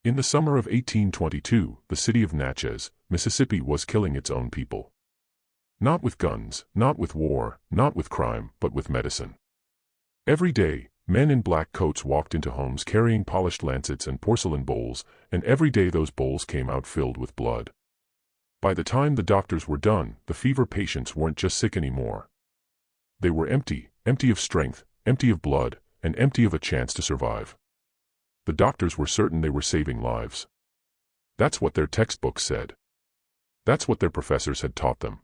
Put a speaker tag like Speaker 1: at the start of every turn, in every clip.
Speaker 1: In the summer of 1822, the city of Natchez, Mississippi was killing its own people. Not with guns, not with war, not with crime, but with medicine. Every day, men in black coats walked into homes carrying polished lancets and porcelain bowls, and every day those bowls came out filled with blood. By the time the doctors were done, the fever patients weren't just sick anymore. They were empty, empty of strength, empty of blood, and empty of a chance to survive. The doctors were certain they were saving lives. That's what their textbooks said. That's what their professors had taught them.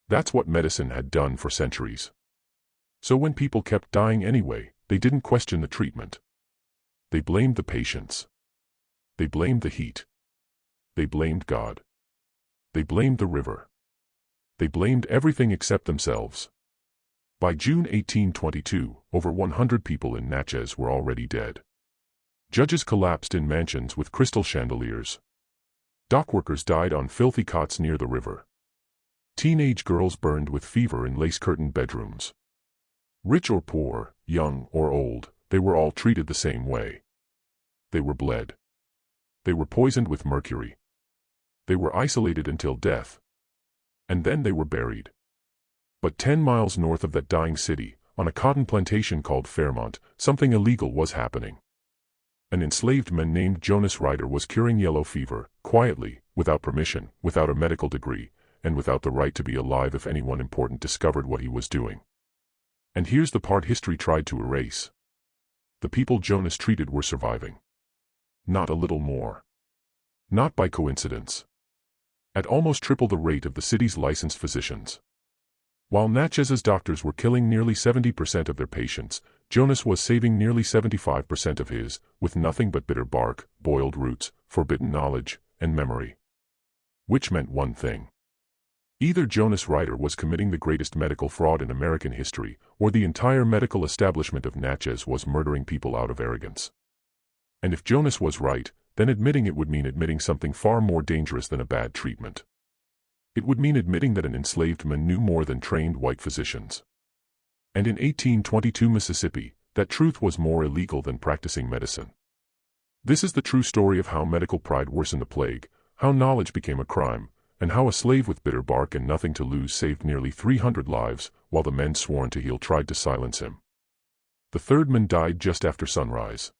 Speaker 1: That's what medicine had done for centuries. So when people kept dying anyway, they didn't question the treatment. They blamed the patients. They blamed the heat. They blamed God. They blamed the river. They blamed everything except themselves. By June 1822, over 100 people in Natchez were already dead. Judges collapsed in mansions with crystal chandeliers. Dockworkers died on filthy cots near the river. Teenage girls burned with fever in lace-curtained bedrooms. Rich or poor, young or old, they were all treated the same way. They were bled. They were poisoned with mercury. They were isolated until death. And then they were buried. But 10 miles north of that dying city, on a cotton plantation called Fairmont, something illegal was happening. An enslaved man named Jonas Ryder was curing yellow fever, quietly, without permission, without a medical degree, and without the right to be alive if anyone important discovered what he was doing. And here's the part history tried to erase. The people Jonas treated were surviving. Not a little more. Not by coincidence. At almost triple the rate of the city's licensed physicians. While Natchez's doctors were killing nearly 70% of their patients, Jonas was saving nearly 75% of his, with nothing but bitter bark, boiled roots, forbidden knowledge, and memory. Which meant one thing. Either Jonas Ryder was committing the greatest medical fraud in American history, or the entire medical establishment of Natchez was murdering people out of arrogance. And if Jonas was right, then admitting it would mean admitting something far more dangerous than a bad treatment. It would mean admitting that an enslaved man knew more than trained white physicians. And in 1822 Mississippi, that truth was more illegal than practicing medicine. This is the true story of how medical pride worsened the plague, how knowledge became a crime, and how a slave with bitter bark and nothing to lose saved nearly 300 lives, while the men sworn to heal tried to silence him. The third man died just after sunrise.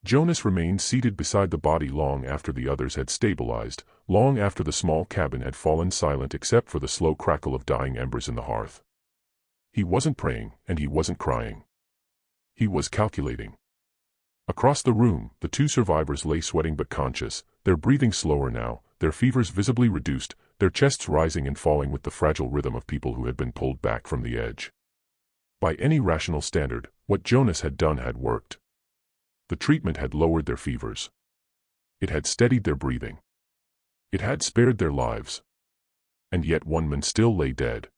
Speaker 1: Jonas remained seated beside the body long after the others had stabilized, long after the small cabin had fallen silent except for the slow crackle of dying embers in the hearth. He wasn't praying, and he wasn't crying. He was calculating. Across the room, the two survivors lay sweating but conscious, their breathing slower now, their fevers visibly reduced, their chests rising and falling with the fragile rhythm of people who had been pulled back from the edge. By any rational standard, what Jonas had done had worked. The treatment had lowered their fevers. It had steadied their breathing. It had spared their lives. And yet one man still lay dead.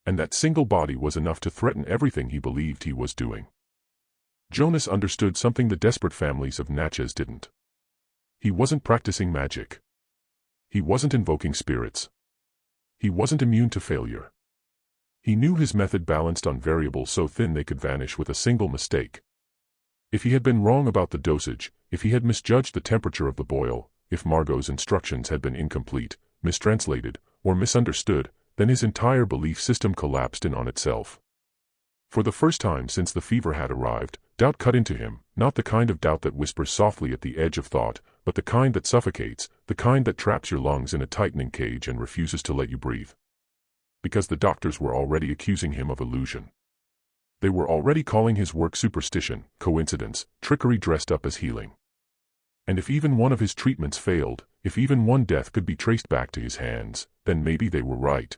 Speaker 1: And that single body was enough to threaten everything he believed he was doing. Jonas understood something the desperate families of Natchez didn't. He wasn't practicing magic. He wasn't invoking spirits. He wasn't immune to failure. He knew his method balanced on variables so thin they could vanish with a single mistake. If he had been wrong about the dosage, if he had misjudged the temperature of the boil, if Margot's instructions had been incomplete, mistranslated, or misunderstood, then his entire belief system collapsed in on itself. For the first time since the fever had arrived, doubt cut into him, not the kind of doubt that whispers softly at the edge of thought, but the kind that suffocates, the kind that traps your lungs in a tightening cage and refuses to let you breathe. Because the doctors were already accusing him of illusion. They were already calling his work superstition, coincidence, trickery dressed up as healing. And if even one of his treatments failed, if even one death could be traced back to his hands, then maybe they were right.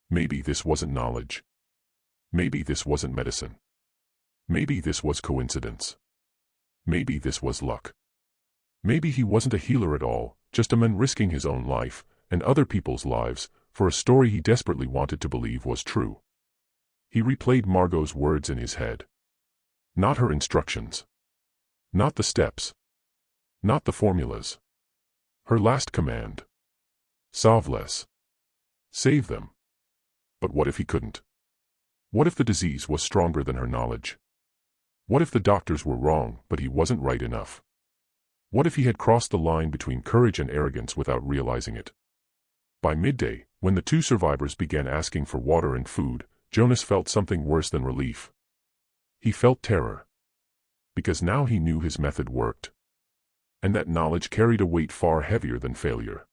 Speaker 1: Maybe this wasn't knowledge. Maybe this wasn't medicine. Maybe this was coincidence. Maybe this was luck. Maybe he wasn't a healer at all, just a man risking his own life, and other people's lives, for a story he desperately wanted to believe was true. He replayed Margot's words in his head. Not her instructions. Not the steps. Not the formulas. Her last command. Salve less. Save them. But what if he couldn't? What if the disease was stronger than her knowledge? What if the doctors were wrong, but he wasn't right enough? What if he had crossed the line between courage and arrogance without realizing it? By midday, when the two survivors began asking for water and food, Jonas felt something worse than relief. He felt terror. Because now he knew his method worked. And that knowledge carried a weight far heavier than failure.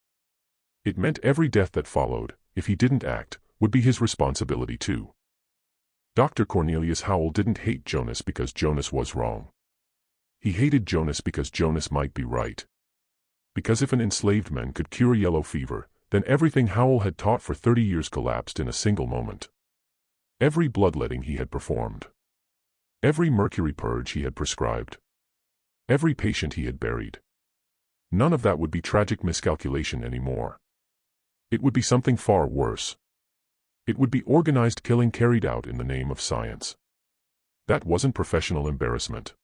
Speaker 1: It meant every death that followed, if he didn't act, would be his responsibility too. Dr. Cornelius Howell didn't hate Jonas because Jonas was wrong. He hated Jonas because Jonas might be right. Because if an enslaved man could cure yellow fever, then everything Howell had taught for 30 years collapsed in a single moment. Every bloodletting he had performed. Every mercury purge he had prescribed. Every patient he had buried. None of that would be tragic miscalculation anymore. It would be something far worse. It would be organized killing carried out in the name of science. That wasn't professional embarrassment.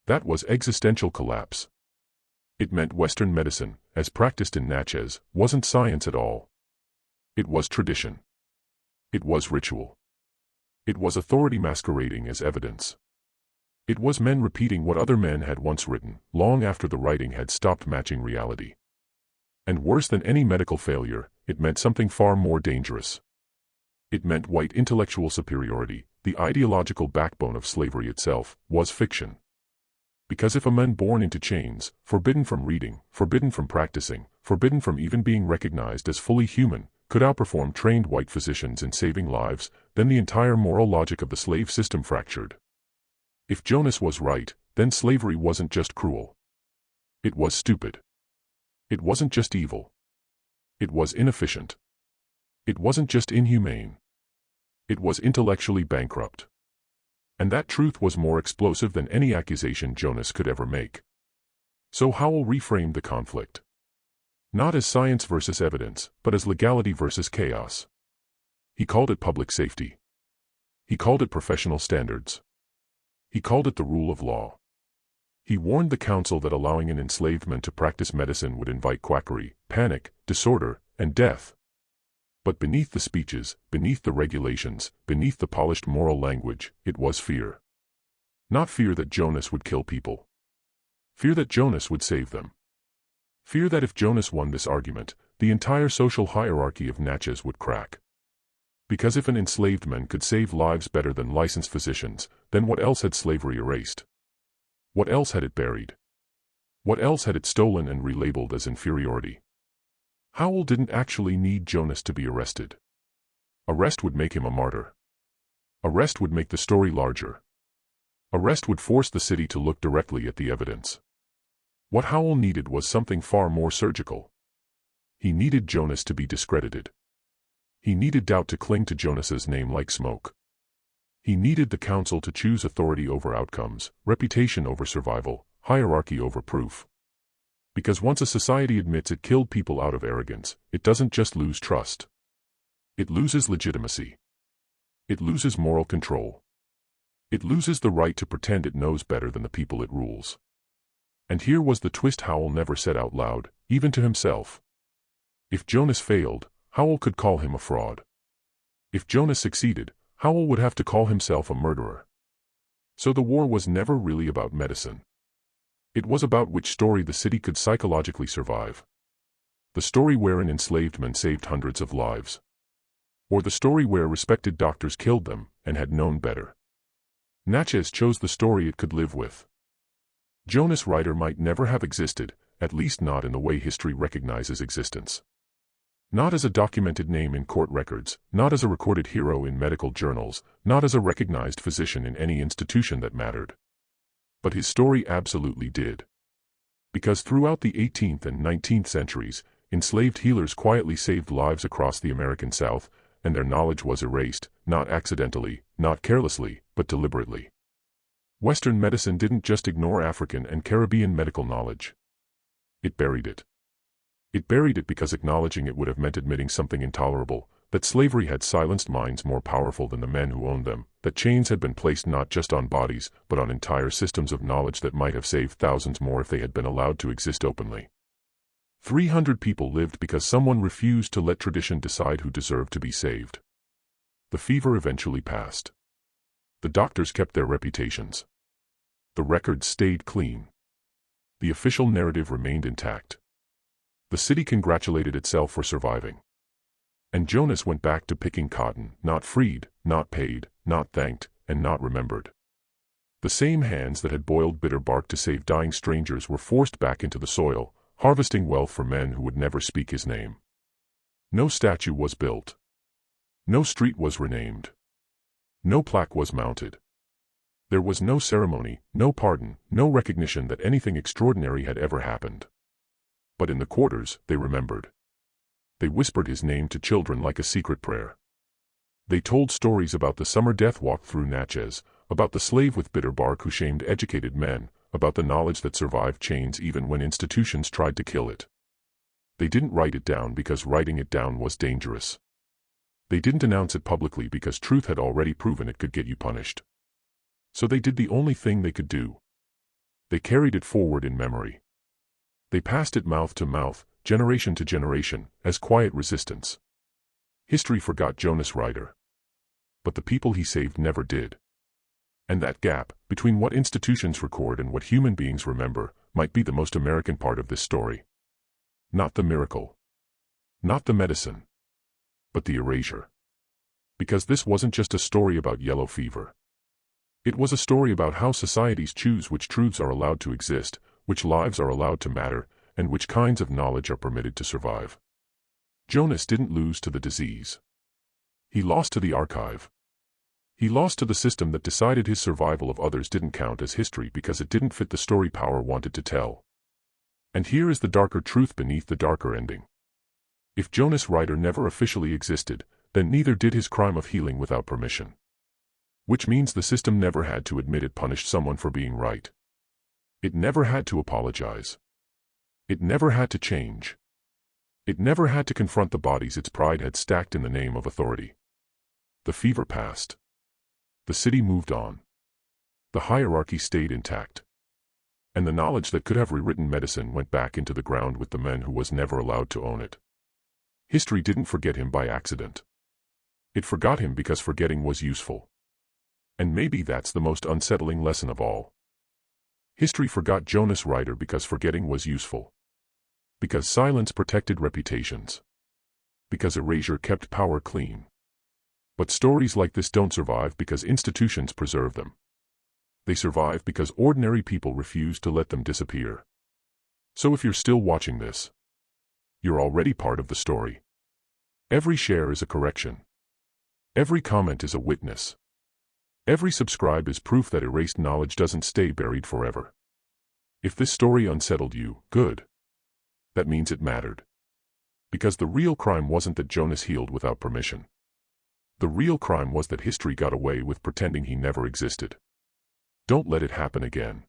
Speaker 1: That was existential collapse. It meant Western medicine, as practiced in Natchez, wasn't science at all. It was tradition. It was ritual. It was authority masquerading as evidence. It was men repeating what other men had once written, long after the writing had stopped matching reality. And worse than any medical failure, it meant something far more dangerous. It meant white intellectual superiority, the ideological backbone of slavery itself, was fiction. Because if a man born into chains, forbidden from reading, forbidden from practicing, forbidden from even being recognized as fully human, could outperform trained white physicians in saving lives, then the entire moral logic of the slave system fractured. If Jonas was right, then slavery wasn't just cruel. It was stupid. It wasn't just evil. It was inefficient. It wasn't just inhumane. It was intellectually bankrupt. And that truth was more explosive than any accusation Jonas could ever make. So Howell reframed the conflict. Not as science versus evidence, but as legality versus chaos. He called it public safety. He called it professional standards. He called it the rule of law. He warned the council that allowing an enslaved man to practice medicine would invite quackery, panic, disorder, and death. But beneath the speeches, beneath the regulations, beneath the polished moral language, it was fear. Not fear that Jonas would kill people. Fear that Jonas would save them. Fear that if Jonas won this argument, the entire social hierarchy of Natchez would crack. Because if an enslaved man could save lives better than licensed physicians, then what else had slavery erased? What else had it buried? What else had it stolen and relabeled as inferiority? Howell didn't actually need Jonas to be arrested. Arrest would make him a martyr. Arrest would make the story larger. Arrest would force the city to look directly at the evidence. What Howell needed was something far more surgical. He needed Jonas to be discredited. He needed doubt to cling to Jonas's name like smoke. He needed the council to choose authority over outcomes, reputation over survival, hierarchy over proof. Because once a society admits it killed people out of arrogance, it doesn't just lose trust. It loses legitimacy. It loses moral control. It loses the right to pretend it knows better than the people it rules. And here was the twist Howell never said out loud, even to himself. If Jonas failed, Howell could call him a fraud. If Jonas succeeded, Howell would have to call himself a murderer. So the war was never really about medicine. It was about which story the city could psychologically survive. The story where an enslaved man saved hundreds of lives. Or the story where respected doctors killed them and had known better. Natchez chose the story it could live with. Jonas Ryder might never have existed, at least not in the way history recognizes existence. Not as a documented name in court records, not as a recorded hero in medical journals, not as a recognized physician in any institution that mattered. But his story absolutely did. Because throughout the 18th and 19th centuries, enslaved healers quietly saved lives across the American South, and their knowledge was erased, not accidentally, not carelessly, but deliberately. Western medicine didn't just ignore African and Caribbean medical knowledge. It buried it. It buried it because acknowledging it would have meant admitting something intolerable, that slavery had silenced minds more powerful than the men who owned them, that chains had been placed not just on bodies, but on entire systems of knowledge that might have saved thousands more if they had been allowed to exist openly. 300 people lived because someone refused to let tradition decide who deserved to be saved. The fever eventually passed. The doctors kept their reputations. The records stayed clean. The official narrative remained intact. The city congratulated itself for surviving. And Jonas went back to picking cotton, not freed, not paid, not thanked, and not remembered. The same hands that had boiled bitter bark to save dying strangers were forced back into the soil, harvesting wealth for men who would never speak his name. No statue was built. No street was renamed. No plaque was mounted. There was no ceremony, no pardon, no recognition that anything extraordinary had ever happened. But in the quarters, they remembered. They whispered his name to children like a secret prayer. They told stories about the summer death walk through Natchez, about the slave with bitter bark who shamed educated men, about the knowledge that survived chains even when institutions tried to kill it. They didn't write it down because writing it down was dangerous. They didn't announce it publicly because truth had already proven it could get you punished. So they did the only thing they could do. They carried it forward in memory. They passed it mouth to mouth, generation to generation, as quiet resistance. History forgot Jonas Ryder. But the people he saved never did. And that gap, between what institutions record and what human beings remember, might be the most American part of this story. Not the miracle. Not the medicine. But the erasure. Because this wasn't just a story about yellow fever. It was a story about how societies choose which truths are allowed to exist, which lives are allowed to matter, and which kinds of knowledge are permitted to survive. Jonas didn't lose to the disease. He lost to the archive. He lost to the system that decided his survival of others didn't count as history because it didn't fit the story power wanted to tell. And here is the darker truth beneath the darker ending. If Jonas Ryder never officially existed, then neither did his crime of healing without permission. Which means the system never had to admit it punished someone for being right. It never had to apologize. It never had to change. It never had to confront the bodies its pride had stacked in the name of authority. The fever passed. The city moved on. The hierarchy stayed intact. And the knowledge that could have rewritten medicine went back into the ground with the man who was never allowed to own it. History didn't forget him by accident. It forgot him because forgetting was useful. And maybe that's the most unsettling lesson of all. History forgot Jonas Ryder because forgetting was useful. Because silence protected reputations. Because erasure kept power clean. But stories like this don't survive because institutions preserve them. They survive because ordinary people refuse to let them disappear. So if you're still watching this, you're already part of the story. Every share is a correction. Every comment is a witness. Every subscribe is proof that erased knowledge doesn't stay buried forever. If this story unsettled you, good. That means it mattered. Because the real crime wasn't that Jonas healed without permission. The real crime was that history got away with pretending he never existed. Don't let it happen again.